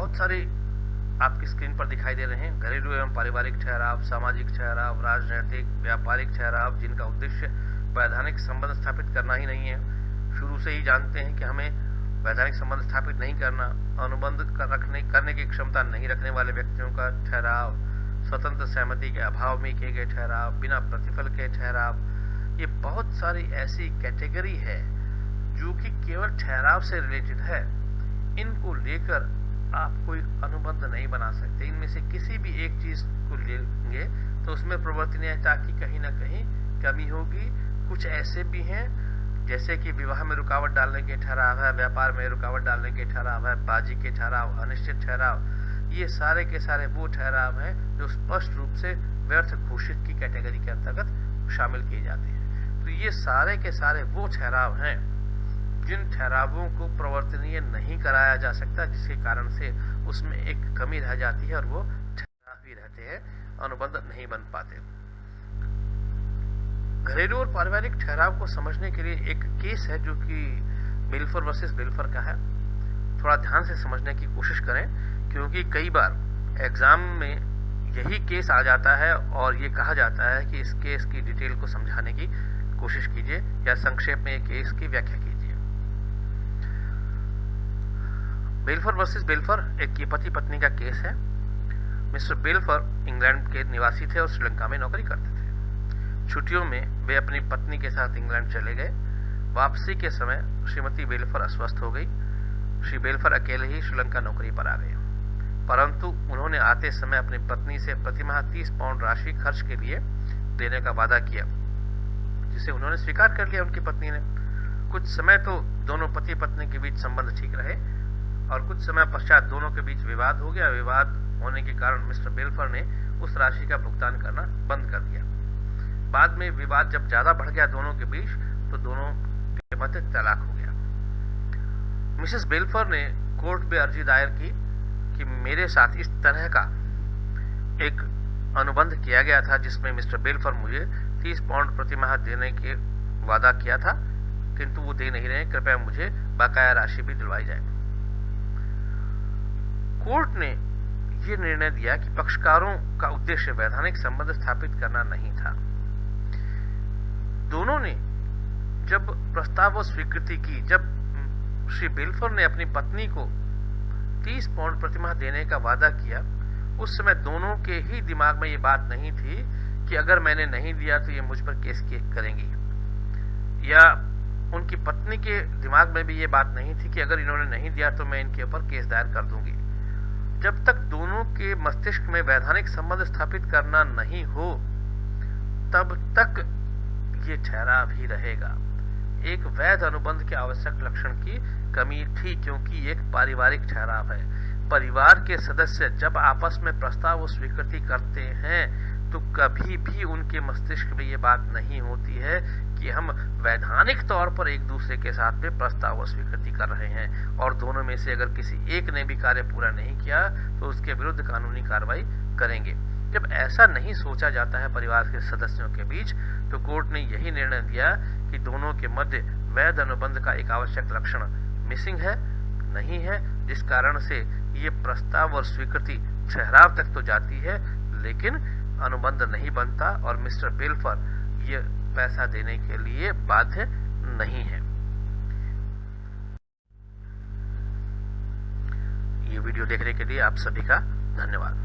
बहुत सारे आपकी स्क्रीन पर दिखाई दे रहे हैं घरेलू एवं पारिवारिक ठहराव, सामाजिक ठहराव, राजनैतिक, व्यापारिक ठहराव, जिनका उद्देश्य वैधानिक संबंध स्थापित करना ही नहीं है। शुरू से ही जानते हैं कि हमें वैधानिक संबंध स्थापित नहीं करना, अनुबंध करने की क्षमता नहीं रखने वाले व्यक्तियों का ठहराव, स्वतंत्र सहमति के अभाव में किए गए ठहराव, बिना प्रतिफल के ठहराव, ये बहुत सारी ऐसी कैटेगरी है जो कि केवल ठहराव से रिलेटेड है। इनको लेकर आप कोई अनुबंध नहीं बना सकते। इनमें से किसी भी एक चीज को लेंगे तो उसमें प्रवर्तनीयता की कहीं ना कहीं कमी होगी। कुछ ऐसे भी हैं जैसे कि विवाह में रुकावट डालने के ठहराव है, व्यापार में रुकावट डालने के ठहराव है, बाजी के ठहराव, अनिश्चित ठहराव, ये सारे के सारे वो ठहराव हैं जो स्पष्ट रूप से व्यर्थ घोषित की कैटेगरी के अंतर्गत शामिल किए जाते हैं। तो ये सारे के सारे वो ठहराव हैं जिन ठहरावों को प्रवर्तनीय नहीं कराया जा सकता, जिसके कारण से उसमें एक कमी रह जाती है और वो ठहराव ही रहते हैं, अनुबंध नहीं बन पाते। घरेलू और पारिवारिक ठहराव को समझने के लिए एक केस है जो कि बेल्फोर वर्सेस बेल्फोर का है। थोड़ा ध्यान से समझने की कोशिश करें, क्योंकि कई बार एग्जाम में यही केस आ जाता है और ये कहा जाता है कि इस केस की डिटेल को समझाने की कोशिश कीजिए या संक्षेप में केस की व्याख्या कीजिए। बेल्फोर वर्सेस बेल्फोर एक पति पत्नी का केस है। मिस्टर बेल्फोर इंग्लैंड के निवासी थे और श्रीलंका में नौकरी करते थे। छुट्टियों में वे अपनी पत्नी के साथ इंग्लैंड चले गए। वापसी के समय श्रीमती बेल्फोर अस्वस्थ हो गई। श्री बेल्फोर अकेले ही श्रीलंका नौकरी पर आ गए, परंतु उन्होंने आते समय अपनी पत्नी से प्रतिमाह 30 पाउंड राशि खर्च के लिए देने का वादा किया, जिसे उन्होंने स्वीकार कर लिया उनकी पत्नी ने। कुछ समय तो दोनों पति पत्नी के बीच संबंध ठीक रहे और कुछ समय पश्चात दोनों के बीच विवाद हो गया। विवाद होने के कारण मिस्टर बेल्फोर ने उस राशि का भुगतान करना बंद कर दिया। बाद में विवाद जब ज्यादा बढ़ गया दोनों के बीच, तो दोनों के मध्य तलाक हो गया। मिसेस बेल्फोर ने कोर्ट में अर्जी दायर की कि मेरे साथ इस तरह का एक अनुबंध किया गया था जिसमें मिस्टर बेल्फोर मुझे 30 पाउंड प्रतिमाह देने के वादा किया था, किंतु वो दे नहीं रहे, कृपया मुझे बकाया राशि भी दिलवाई जाए। कोर्ट ने यह निर्णय दिया कि पक्षकारों का उद्देश्य वैधानिक संबंध स्थापित करना नहीं था। दोनों ने जब प्रस्ताव व स्वीकृति की, जब श्री बेल्फोर ने अपनी पत्नी को 30 पाउंड प्रतिमाह देने का वादा किया, उस समय दोनों के ही दिमाग में ये बात नहीं थी कि अगर मैंने नहीं दिया तो ये मुझ पर केस करेंगी, या उनकी पत्नी के दिमाग में भी ये बात नहीं थी कि अगर इन्होंने नहीं दिया तो मैं इनके ऊपर केस दायर कर दूंगी। जब तक दोनों के मस्तिष्क में वैधानिक संबंध स्थापित करना नहीं हो, तब तक ये ठहराव ही रहेगा। एक वैध अनुबंध के आवश्यक लक्षण की कमी थी, क्योंकि एक पारिवारिक ठहराव है। परिवार के सदस्य जब आपस में प्रस्ताव व स्वीकृति करते हैं तो कभी भी उनके मस्तिष्क में ये बात नहीं होती है कि हम वैधानिक तौर पर एक दूसरे के साथ में प्रस्ताव व स्वीकृति कर रहे हैं, और दोनों में से अगर किसी एक ने भी कार्य पूरा नहीं किया तो उसके विरुद्ध कानूनी कार्रवाई करेंगे। जब ऐसा नहीं सोचा जाता है परिवार के सदस्यों के बीच, तो कोर्ट ने यही निर्णय दिया कि दोनों के मध्य वैध अनुबंध का एक आवश्यक लक्षण मिसिंग है, नहीं है, जिस कारण से ये प्रस्ताव और स्वीकृति ठहराव तक तो जाती है लेकिन अनुबंध नहीं बनता और मिस्टर बेल्फोर ये पैसा देने के लिए बाध्य नहीं है। ये वीडियो देखने के लिए आप सभी का धन्यवाद।